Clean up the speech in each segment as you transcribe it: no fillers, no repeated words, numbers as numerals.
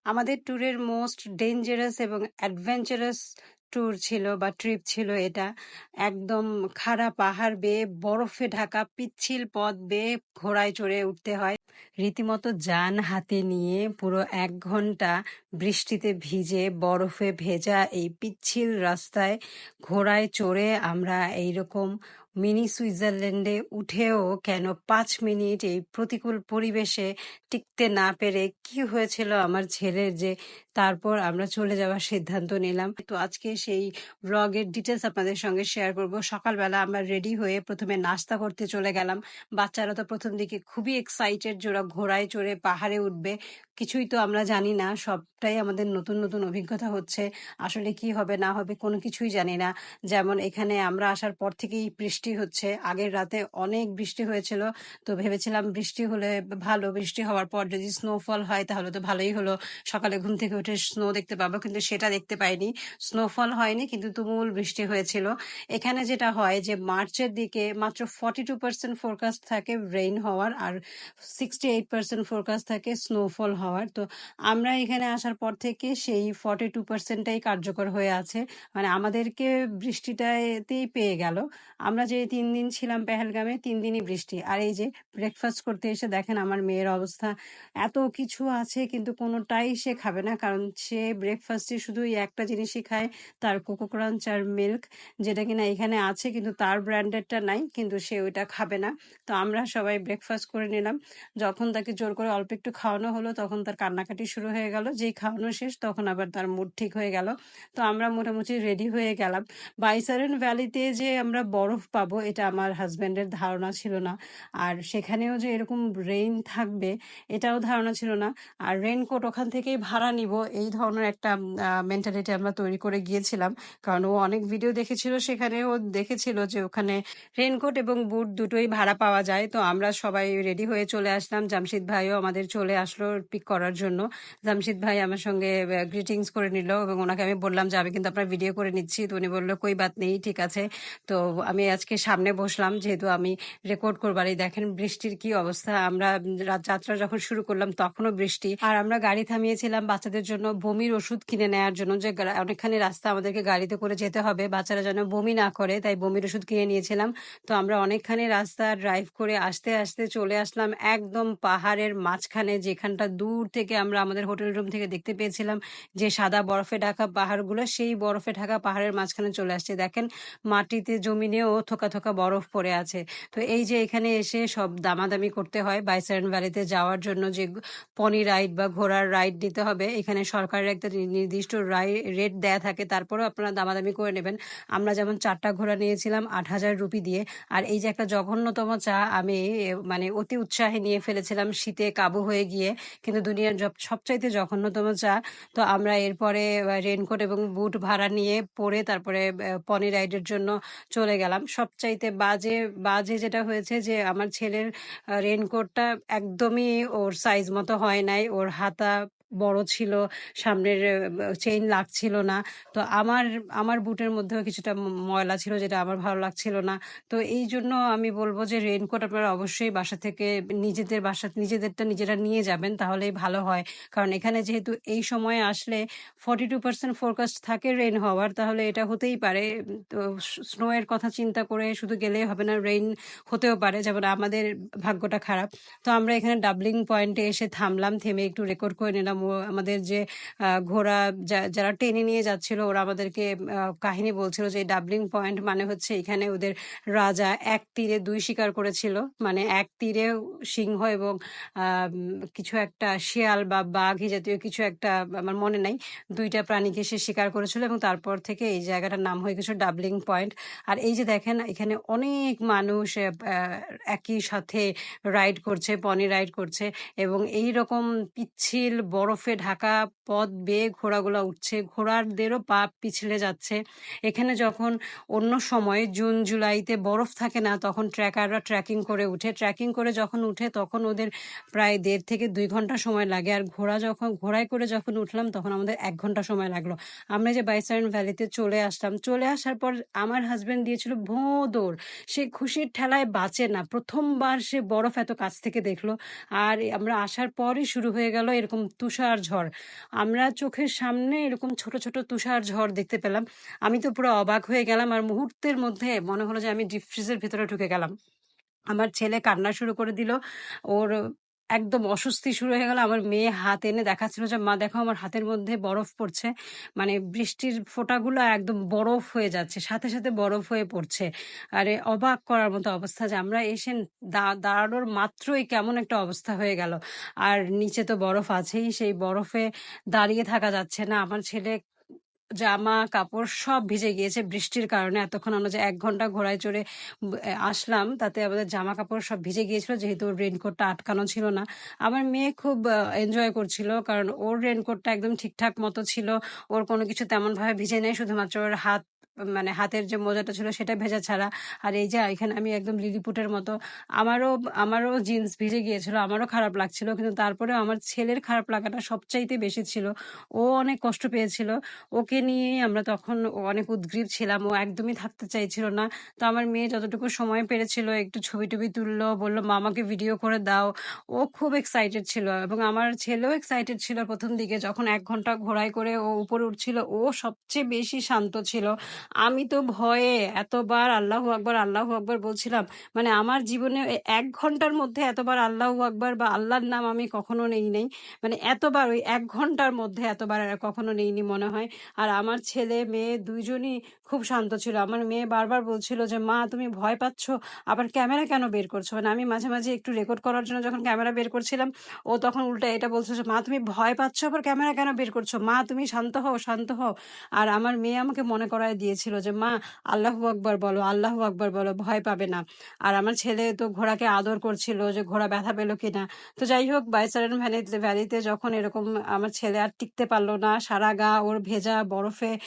আমাদের ট্যুরের most dangerous এবং অ্যাডভেঞ্চারাস ট্যুর ছিল বা ট্রিপ ছিল এটা। একদম খাড়া পাহাড় বেয়ে, বরফে ঢাকা পিচ্ছিল পথ বেয়ে ঘোড়ায় চড়ে উঠতে হয়। রীতিমতো যান হাতে নিয়ে পুরো 1 ঘন্টা বৃষ্টিতে ভিজে বরফে ভেজা এই পিচ্ছিল রাস্তায় ঘোড়ায় চড়ে আমরা এইরকম মিনি সুইজারল্যান্ডে উঠেও কেন 5 মিনিট এই প্রতিকূল পরিবেশে টিকতে না পেরে কি হয়েছিল আমার ছেলের যে তারপর আমরা চলে যাওয়ার সিদ্ধান্ত নিলাম। তো আজকে সেই ব্লগের ডিটেলস আপনাদের সঙ্গে শেয়ার করব। সকালবেলা আমরা রেডি হয়ে প্রথমে নাস্তা করতে চলে গেলাম। বাচ্চারা তো প্রথম দিকে খুবই এক্সাইটেড যে ওরা ঘোড়ায় চড়ে পাহাড়ে উঠবে। কিছুই তো আমরা জানি না, সবটাই আমাদের নতুন নতুন অভিজ্ঞতা হচ্ছে। আসলে কি হবে না হবে কোনো কিছুই জানি না। যেমন এখানে আমরা আসার পর থেকেই বৃষ্টি হচ্ছে, আগের রাতে অনেক বৃষ্টি হয়েছিল। তো ভেবেছিলাম বৃষ্টি হলে ভালো, বৃষ্টি হওয়ার পর যদি স্নোফল হয় তাহলে তো ভালোই হলো, সকালে ঘুম থেকে উঠে স্নো দেখতে পাবো, কিন্তু সেটা দেখতে পাইনি। স্নোফল হয়নি, কিন্তু তুমুল বৃষ্টি হয়েছিল। এখানে যেটা হয় যে মার্চের দিকে মাত্র 42% ফোরকাস্ট থাকে রেইন হওয়ার, আর 68% ফোরকাস্ট থাকে স্নোফল হওয়ার। তো আমরা এখানে আসার পর থেকে সেই 42%টাই কার্যকর হয়ে আছে, মানে আমাদেরকে বৃষ্টিটাতেই পেয়ে গেল। আমরা যে 3 দিন ছিলাম পেহেলগামে, 3 দিনই বৃষ্টি। আর এই যে ব্রেকফাস্ট করতে এসে দেখেন আমার মেয়ের অবস্থা। এত কিছু আছে কিন্তু কোনোটাই সে খাবে না, কারণ সে ব্রেকফাস্টে শুধু এই একটা জিনিসই খায়, তার কোকো ক্রাঞ্চ আর মিল্ক, যেটা কিনা এখানে আছে কিন্তু তার ব্র্যান্ডেডটা নাই, কিন্তু সে ওইটা খাবে না। তো আমরা সবাই ব্রেকফাস্ট করে নিলাম। যখন তাকে জোর করে অল্প একটু খাওয়ানো হলো তখন তার কান্নাকাটি শুরু হয়ে গেল। যেই খাওয়ানো শেষ তখন আবার তার মুড ঠিক হয়ে গেল। তো আমরা মোটামুটি রেডি হয়ে গেলাম। বাইসারেন ভ্যালিতে যে আমরা বরফ পাবো এটা আমার হাজব্যান্ডের ধারণা ছিল না। আর সেখানেও যে এরকম রেইন থাকবে এটাও ধারণা ছিল না। আর রেইনকোট ওখান থেকেই ভাড়া নিব, এই ধরনের একটা মেন্টালিটি আমরা তৈরি করে গিয়েছিলাম। কারণ ও অনেক ভিডিও দেখেছিল, সেখানে ও দেখেছিল যে ওখানে রেইনকোট এবং বুট দুটোই ভাড়া পাওয়া যায়। তো আমরা সবাই রেডি হয়ে চলে আসলাম। জামশিদ ভাইও আমাদের চলে আসলো পিক করার জন্য। জামশিদ ভাই আমার সঙ্গে গ্রিটিংস করে নিল এবং ওনাকে আমি বললাম যে আমি কিন্তু আপনার ভিডিও করে নিচ্ছি। তো উনি বললো কই বাত নেই, ঠিক আছে। তো আমি আজকে সামনে বসলাম যেহেতু আমি রেকর্ড করবার। এই দেখেন বৃষ্টির কি অবস্থা। আমরা যাত্রা যখন শুরু করলাম তখনও বৃষ্টি। আর আমরা গাড়ি থামিয়েছিলাম বাচ্চাদের জন্য বমির ওষুধ কিনে নেওয়ার জন্য, যে অনেকখানি রাস্তা আমাদেরকে গাড়িতে করে যেতে হবে, বাচ্চারা যেন বমি না করে, তাই বমির ওষুধ কিনে নিয়েছিলাম। তো আমরা অনেকখানি রাস্তা ড্রাইভ করে আস্তে আস্তে চলে আসলাম একদম পাহাড়ের মাঝখানে, যেখানটা দূর থেকে আমরা আমাদের হোটেল রুম থেকে দেখতে পেয়েছিলাম যে সাদা বরফে ঢাকা পাহাড়গুলো, সেই বরফে ঢাকা পাহাড়ের মাঝখানে চলে আসছে। দেখেন মাটিতে জমিনেও থোকা থোকা বরফ পড়ে আছে। তো এই যে এখানে এসে সব দামাদামি করতে হয় বাইসারেন ভ্যালিতে যাওয়ার জন্য, যে পনি রাইড বা ঘোড়ার রাইড নিতে হবে। এখানে সরকারের একটা নির্দিষ্ট রেট দেয়া থাকে, তারপরেও আপনারা দামাদামি করে নেবেন। আমরা যেমন 4টা ঘোড়া নিয়েছিলাম 8,000 রুপি দিয়ে। আর এই যে একটা জঘন্যতম চা আমি মানে অতি উৎসাহে নিয়ে ফেলেছিলাম শীতে কাবু হয়ে গিয়ে, কিন্তু দুনিয়ার সবচাইতে জঘন্যতম চা। তো আমরা এরপরে রেনকোট এবং বুট ভাড়া নিয়ে পরে তারপরে পনি রাইডের জন্য চলে গেলাম। সবচাইতে বাজে বাজে যেটা হয়েছে যে আমার ছেলের রেনকোটটা একদমই ওর সাইজ মতো হয় নাই, ওর হাতা বড় ছিল, সামনের চেইন লাগছিল না। তো আমার আমার বুটের মধ্যেও কিছুটা ময়লা ছিল, যেটা আমার ভালো লাগছিল না। তো এই জন্য আমি বলবো যে রেইনকোট আপনারা অবশ্যই বাসা থেকে নিজেদেরটা নিজেরা নিয়ে যাবেন, তাহলেই ভালো হয়। কারণ এখানে যেহেতু এই সময়ে আসলে 42% ফোরকাস্ট থাকে রেইন হওয়ার, তাহলে এটা হতেই পারে। তো স্নো এর কথা চিন্তা করে শুধু গেলেই হবে না, রেইন হতেও পারে, যেমন আমাদের ভাগ্যটা খারাপ। তো আমরা এখানে ডাবলিং পয়েন্টে এসে থামলাম, থেমে একটু রেকর্ড করে নিলাম। ও আমাদের যে ঘোড়া যারা টেনে নিয়ে যাচ্ছিল ওরা আমাদেরকে কাহিনী বলছিল যে ডাবলিং পয়েন্ট মানে হচ্ছে এখানে ওদের রাজা এক তীরে 2 শিকার করেছিল, মানে এক তীরে সিংহ এবং কিছু একটা শিয়াল বা বাঘ জাতীয় কিছু একটা, আমার মনে নাই, 2টা প্রাণীকে সে শিকার করেছিল এবং তারপর থেকে এই জায়গাটার নাম হয়ে গেছে ডাবলিং পয়েন্ট। আর এই যে দেখেন এখানে অনেক মানুষ একই সাথে রাইড করছে, পনি রাইড করছে, এবং এই রকম পিচ্ছিল বরফে ঢাকা পথ বেয়ে ঘোড়াগুলো উঠছে, ঘোড়াদেরও পা পিছলে যাচ্ছে। এখানে যখন অন্য সময় জুন জুলাইতে বরফ থাকে না তখন ট্রেকাররা ট্রেকিং করে উঠে, ট্রেকিং করে যখন উঠে তখন ওদের প্রায় 1.5 থেকে 2 ঘন্টা সময় লাগে। আর ঘোড়ায় করে যখন উঠলাম তখন আমাদের 1 ঘন্টা সময় লাগলো। আমরা যে বাইসারেন ভ্যালিতে চলে আসলাম, চলে আসার পর আমার হাজবেন্ড দিয়েছিল ভোঁ দৌড়। সে খুশির ঠেলায় বাঁচে না, প্রথমবার সে বরফ এত কাছ থেকে দেখলো। আর আমরা আসার পরই শুরু হয়ে গেল এরকম তুষার ঝড়। আমরা চোখের সামনে এরকম ছোট ছোট তুষার ঝড় দেখতে পেলাম। আমি তো পুরো অবাক হয়ে গেলাম, আর মুহূর্তের মধ্যে মনে হলো যে আমি ডিপ ফ্রিজের ভিতরে ঢুকে গেলাম। আমার ছেলে কান্না শুরু করে দিল। ওর একদম অস্বস্তি শুরু হয়ে গেল। আমার মেয়ে হাত এনে দেখাচ্ছিল যে, "মা দেখো আমার হাতের মধ্যে বরফ পড়ছে।" মানে বৃষ্টির ফোঁটাগুলো একদম বরফ হয়ে যাচ্ছে। সাথে, সাথে বরফ হয়ে পড়ছে। আরে অবাক করার মতো অবস্থা যে আমরা এসে দাঁড়ানোর মাত্রই কেমন একটা অবস্থা হয়ে গেল। আর নিচে তো বরফ আছেই। সেই বরফে দাঁড়িয়ে থাকা যাচ্ছে না। আমার ছেলে জামা-কাপড় সব ভিজে গিয়েছে বৃষ্টির কারণে। এতক্ষণ আমরা যে ১ ঘন্টা ঘোড়ায় চড়ে আসলাম, তাতে আমাদের জামাকাপড় সব ভিজে গিয়েছিল, যেহেতু ওর রেইনকোটটা আটকানো ছিল না। আমার মেয়ে খুব এনজয় করছিল, কারণ ওর রেইনকোটটা একদম ঠিকঠাক মতো ছিল। ওর কোনো কিছু তেমনভাবে ভিজে নেই, শুধুমাত্র ওর মানে হাতের যে মোজাটা ছিল সেটা ভেজা ছাড়া। আর এই যে এখানে আমি একদম লিলিপুটের মতো, আমারও আমারও জিন্স ভিজে গিয়েছিল, আমারও খারাপ লাগছিল। কিন্তু তারপরেও আমার ছেলের খারাপ লাগাটা সবচাইতে বেশি ছিল। ও অনেক কষ্ট পেয়েছিল। ওকে নিয়েই আমরা তখন অনেক উদগ্রীব ছিলাম। ও একদমই থাকতে চাইছিল না। তো আমার মেয়ে যতটুকু সময় পেরেছিল একটু ছবি-টবি তুললো, বলল, "মা আমাকে ভিডিও করে দাও।" ও খুব এক্সাইটেড ছিল, এবং আমার ছেলেও এক্সাইটেড ছিল ১ম দিকে। যখন ১ ঘন্টা ঘোড়ায় করে ও উপরে উঠছিল, ও সবচেয়ে বেশি শান্ত ছিল। আমি তো ভয়ে এতবার আল্লাহু আকবার, আল্লাহু আকবার বলছিলাম। মানে আমার জীবনে ১ ঘন্টার মধ্যে এতবার আল্লাহু আকবার বা আল্লাহর নাম আমি কখনো নেই নাই। মানে এতবার ওই ১ ঘন্টার মধ্যে এতবার কখনো নেইনি মনে হয়। আর আমার ছেলে মেয়ে ২ জনই খুব শান্ত ছিল। আমার মেয়ে বারবার বলছিল যে, "মা তুমি ভয় পাচ্ছ? আবার ক্যামেরা কেন বের করছো?" মানে আমি মাঝে, মাঝে একটু রেকর্ড করার জন্য যখন ক্যামেরা বের করছিলাম, ও তখন উল্টা এটা বলছে যে, "মা তুমি ভয় পাচ্ছ, আবার ক্যামেরা কেন বের করছো? মা তুমি শান্ত হও, শান্ত হও।" আর আমার মেয়ে আমাকে মনে করায় দিয়েছিল যে, "মা আল্লাহু আকবার বলো, আল্লাহু আকবার বলো, ভয় পাবে না।" আর আমার ছেলে তো ঘোড়াকে আদর করছিল যে ঘোড়া ব্যথা পেল কিনা। তো যাই হোক, বাইসারেন ভ্যালিতে যখন এরকম আমার ছেলে আর টিকতে পারল না, সারা গা ওর ভেজা বরফে,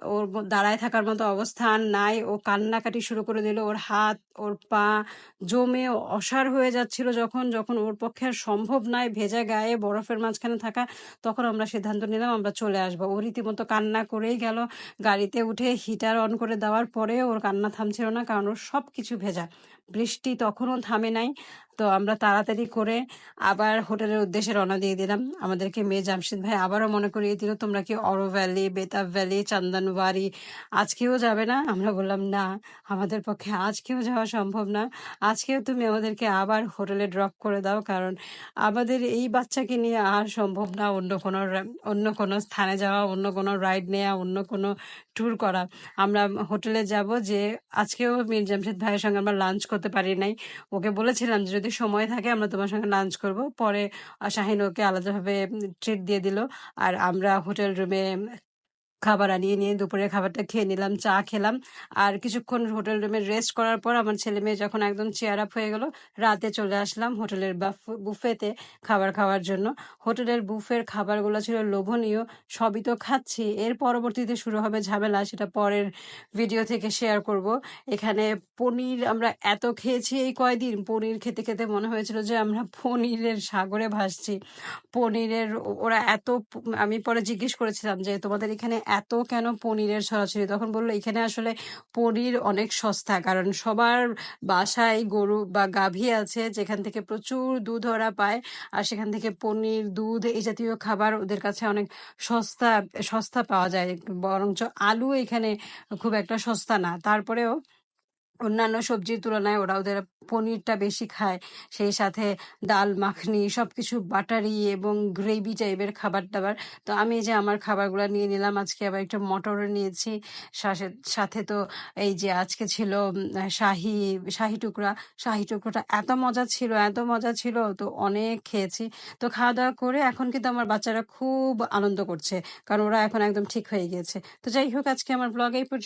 ওর দাঁড়ায় থাকার মতো অবস্থা আর নাই। ও কান্নাকাটি শুরু করে দিল। ওর হাত, ওর পা জমে অসাড় হয়ে যাচ্ছিল। যখন যখন ওর পক্ষে আর সম্ভব নয় ভেজা গায়ে বরফের মাঝখানে থাকা, তখন আমরা সিদ্ধান্ত নিলাম আমরা চলে আসবো। ও রীতিমতো কান্না করেই গেল। গাড়িতে উঠে হিটার অন করে দেওয়ার পরেও ওর কান্না থামছিল না, কারণ ওর সবকিছু ভেজা। বৃষ্টি তখনও থামে নাই। তো আমরা তাড়াতাড়ি করে আবার হোটেলের উদ্দেশ্যে রওনা দিয়ে দিলাম। আমাদেরকে মেয়ে জামশেদ ভাই আবারও মনে করিয়ে দিল, "তোমরা কি অরো ভ্যালি, বেতাব ভ্যালি, চান্দনবাড়ি আজকেও যাবে না?" আমরা বললাম, "না, আমাদের পক্ষে আজকেও যাওয়া সম্ভব না। আজকেও তুমি আমাদেরকে আবার হোটেলে ড্রপ করে দাও, কারণ আমাদের এই বাচ্চাকে নিয়ে আর সম্ভব না অন্য কোনো স্থানে যাওয়া, অন্য কোনো রাইড নেওয়া, অন্য কোনো ট্যুর করা। আমরা হোটেলে যাব যে আজকেও মীর জামশেদ ভাইয়ের সঙ্গে আমরা লাঞ্চ করতে পারি নাই। ওকে বলেছিলাম যে যদি সময় থাকে আমরা তোমার সঙ্গে লাঞ্চ করব।" পরে শাহিন ওকে আলাদাভাবে ট্রিট দিয়ে দিল। আর আমরা হোটেল রুমে খাবার আনিয়ে নিয়ে দুপুরের খাবারটা খেয়ে নিলাম, চা খেলাম। আর কিছুক্ষণ হোটেল রুমে রেস্ট করার পর আমার ছেলে মেয়ে যখন একদম চেয়ার আপ হয়ে গেল, রাতে চলে আসলাম হোটেলের বুফেতে খাবার খাওয়ার জন্য। হোটেলের বুফের খাবারগুলো ছিল লোভনীয়, সবই তো খাচ্ছি। এর পরবর্তীতে শুরু হবে ঝামেলা, সেটা পরের ভিডিও থেকে শেয়ার করব। এখানে পনির আমরা এত খেয়েছি এই কয়দিন, পনির খেতে খেতে মনে হয়েছিল যে আমরা পনিরের সাগরে ভাসছি। পনিরের ওরা এত আমি পরে জিজ্ঞেস করেছিলাম যে, "তোমাদের এখানে এত কেন পনিরের ছড়াছড়ি?" তখন বললো, "এখানে আসলে পনির অনেক সস্তা, কারণ সবার বাসায় গরু বা গাভী আছে, যেখান থেকে প্রচুর দুধ ওরা পায়। আর সেখান থেকে পনির, দুধ এই জাতীয় খাবার ওদের কাছে অনেক সস্তা সস্তা পাওয়া যায়। বরঞ্চ আলু এখানে খুব একটা সস্তা না। তারপরেও অন্যান্য সবজির তুলনায় ওরা ওদের পনিরটা বেশি খায়। সেই সাথে ডাল মাখনি সবকিছু বাটারি এবং গ্রেভি টাইপের খাবার-দাবার। তো আমি এই যে আমার খাবারগুলা নিয়ে নিলাম। আজকে আবার একটু মটরও নিয়েছি। সাথে সাথে তো এই যে আজকে ছিল শাহী টুকরা। শাহী টুকরাটা এত মজা ছিল, এত মজা ছিল, তো অনেক খেয়েছি। তো খাওয়া-দাওয়া করে এখন কিন্তু আমার বাচ্চারা খুব আনন্দ করছে, কারণ ওরা এখন একদম ঠিক হয়ে গিয়েছে। তো যাই হোক, আজকে আমার ব্লগ এই পর্যন্ত।